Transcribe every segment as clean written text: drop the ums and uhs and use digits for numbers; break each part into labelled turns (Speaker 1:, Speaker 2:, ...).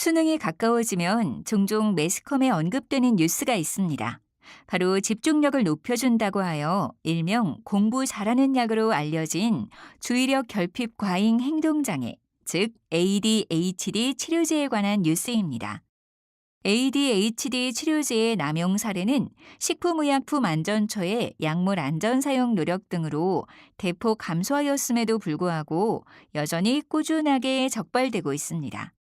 Speaker 1: 수능이 가까워지면 종종 매스컴에 언급되는 뉴스가 있습니다. 바로 집중력을 높여준다고 하여 일명 공부 잘하는 약으로 알려진 주의력 결핍 과잉 행동장애, 즉 ADHD 치료제에 관한 뉴스입니다. ADHD 치료제의 남용 사례는 식품의약품안전처의 약물 안전 사용 노력 등으로 대폭 감소하였음에도 불구하고 여전히 꾸준하게 적발되고 있습니다.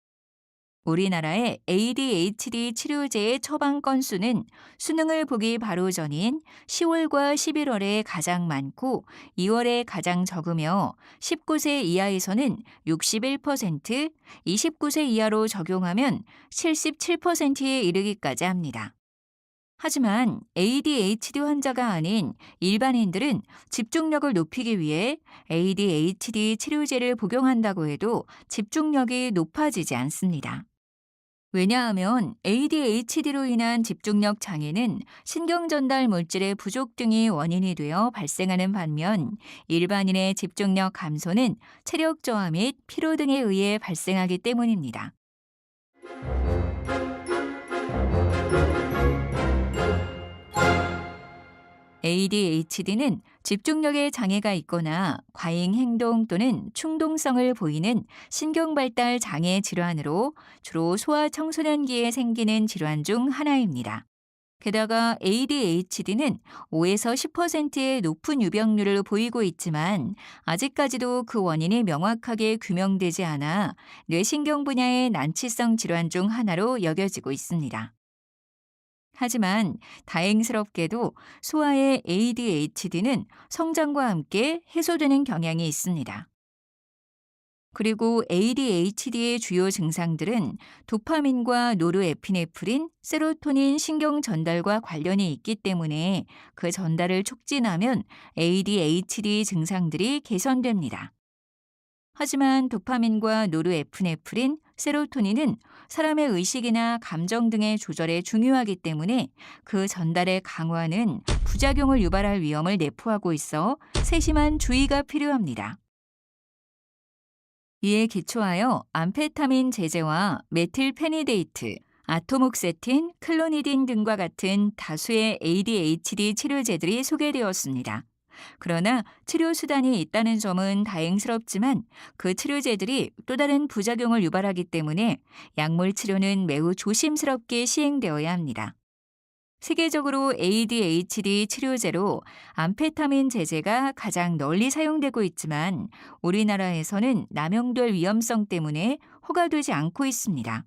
Speaker 1: 우리나라의 ADHD 치료제의 처방 건수는 수능을 보기 바로 전인 10월과 11월에 가장 많고 2월에 가장 적으며 19세 이하에서는 61%, 29세 이하로 적용하면 77%에 이르기까지 합니다. 하지만 ADHD 환자가 아닌 일반인들은 집중력을 높이기 위해 ADHD 치료제를 복용한다고 해도 집중력이 높아지지 않습니다. 왜냐하면 ADHD로 인한 집중력 장애는 신경전달 물질의 부족 등이 원인이 되어 발생하는 반면 일반인의 집중력 감소는 체력 저하 및 피로 등에 의해 발생하기 때문입니다. ADHD는 집중력에 장애가 있거나 과잉 행동 또는 충동성을 보이는 신경발달 장애 질환으로 주로 소아 청소년기에 생기는 질환 중 하나입니다. 게다가 ADHD는 5에서 10%의 높은 유병률을 보이고 있지만 아직까지도 그 원인이 명확하게 규명되지 않아 뇌신경 분야의 난치성 질환 중 하나로 여겨지고 있습니다. 하지만 다행스럽게도 소아의 ADHD는 성장과 함께 해소되는 경향이 있습니다. 그리고 ADHD의 주요 증상들은 도파민과 노르에피네프린, 세로토닌 신경 전달과 관련이 있기 때문에 그 전달을 촉진하면 ADHD 증상들이 개선됩니다. 하지만 도파민과 노르에피네프린, 세로토닌은 사람의 의식이나 감정 등의 조절에 중요하기 때문에 그 전달의 강화는 부작용을 유발할 위험을 내포하고 있어 세심한 주의가 필요합니다. 이에 기초하여 암페타민 제제와 메틸페니데이트, 아토목세틴, 클로니딘 등과 같은 다수의 ADHD 치료제들이 소개되었습니다. 그러나 치료 수단이 있다는 점은 다행스럽지만 그 치료제들이 또 다른 부작용을 유발하기 때문에 약물 치료는 매우 조심스럽게 시행되어야 합니다. 세계적으로 ADHD 치료제로 암페타민 제제가 가장 널리 사용되고 있지만 우리나라에서는 남용될 위험성 때문에 허가되지 않고 있습니다.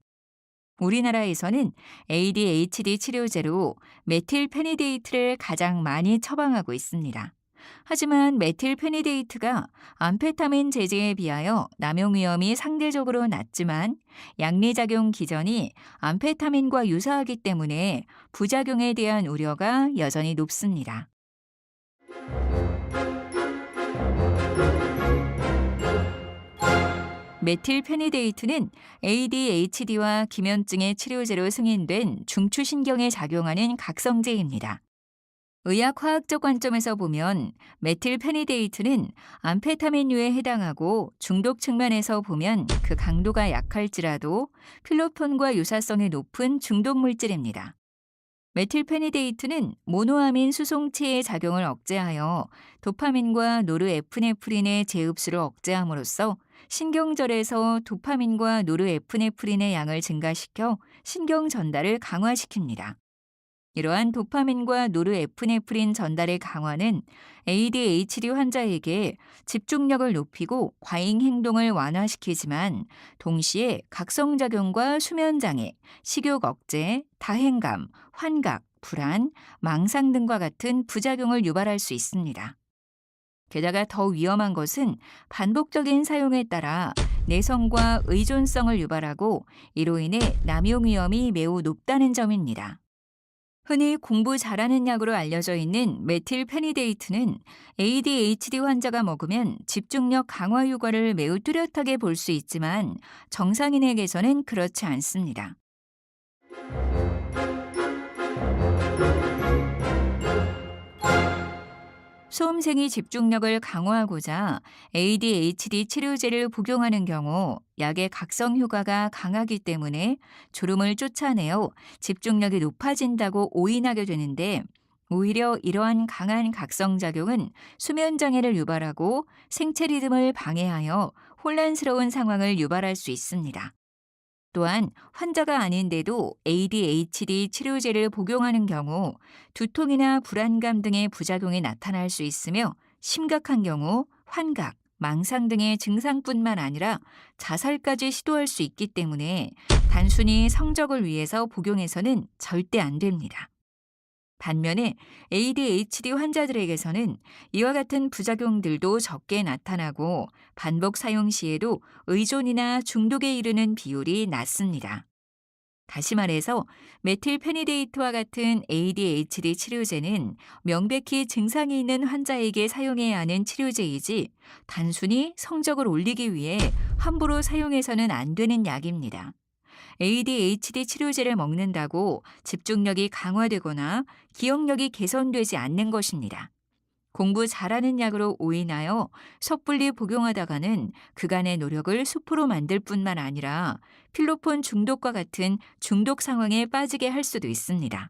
Speaker 1: 우리나라에서는 ADHD 치료제로 메틸페니데이트를 가장 많이 처방하고 있습니다. 하지만 메틸페니데이트가 암페타민 제제에 비하여 남용 위험이 상대적으로 낮지만 양리작용 기전이 암페타민과 유사하기 때문에 부작용에 대한 우려가 여전히 높습니다. 메틸페니데이트는 ADHD와 기면증의 치료제로 승인된 중추신경에 작용하는 각성제입니다. 의학화학적 관점에서 보면 메틸페니데이트는 암페타민류에 해당하고 중독 측면에서 보면 그 강도가 약할지라도 필로폰과 유사성이 높은 중독 물질입니다. 메틸페니데이트는 모노아민 수송체의 작용을 억제하여 도파민과 노르에프네프린의 재흡수를 억제함으로써 신경절에서 도파민과 노르에프네프린의 양을 증가시켜 신경 전달을 강화시킵니다. 이러한 도파민과 노르에프네프린 전달의 강화는 ADHD 환자에게 집중력을 높이고 과잉 행동을 완화시키지만 동시에 각성작용과 수면장애, 식욕 억제, 다행감, 환각, 불안, 망상 등과 같은 부작용을 유발할 수 있습니다. 게다가 더 위험한 것은 반복적인 사용에 따라 내성과 의존성을 유발하고 이로 인해 남용 위험이 매우 높다는 점입니다. 흔히 공부 잘하는 약으로 알려져 있는 메틸페니데이트는 ADHD 환자가 먹으면 집중력 강화 효과를 매우 뚜렷하게 볼 수 있지만 정상인에게서는 그렇지 않습니다. 수험생이 집중력을 강화하고자 ADHD 치료제를 복용하는 경우 약의 각성 효과가 강하기 때문에 졸음을 쫓아내어 집중력이 높아진다고 오인하게 되는데, 오히려 이러한 강한 각성작용은 수면장애를 유발하고 생체 리듬을 방해하여 혼란스러운 상황을 유발할 수 있습니다. 또한 환자가 아닌데도 ADHD 치료제를 복용하는 경우 두통이나 불안감 등의 부작용이 나타날 수 있으며, 심각한 경우 환각, 망상 등의 증상뿐만 아니라 자살까지 시도할 수 있기 때문에 단순히 성적을 위해서 복용해서는 절대 안 됩니다. 반면에 ADHD 환자들에게서는 이와 같은 부작용들도 적게 나타나고 반복 사용 시에도 의존이나 중독에 이르는 비율이 낮습니다. 다시 말해서 메틸페니데이트와 같은 ADHD 치료제는 명백히 증상이 있는 환자에게 사용해야 하는 치료제이지, 단순히 성적을 올리기 위해 함부로 사용해서는 안 되는 약입니다. ADHD 치료제를 먹는다고 집중력이 강화되거나 기억력이 개선되지 않는 것입니다. 공부 잘하는 약으로 오인하여 섣불리 복용하다가는 그간의 노력을 수포로 만들 뿐만 아니라 필로폰 중독과 같은 중독 상황에 빠지게 할 수도 있습니다.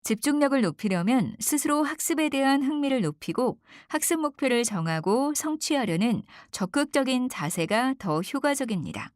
Speaker 1: 집중력을 높이려면 스스로 학습에 대한 흥미를 높이고 학습 목표를 정하고 성취하려는 적극적인 자세가 더 효과적입니다.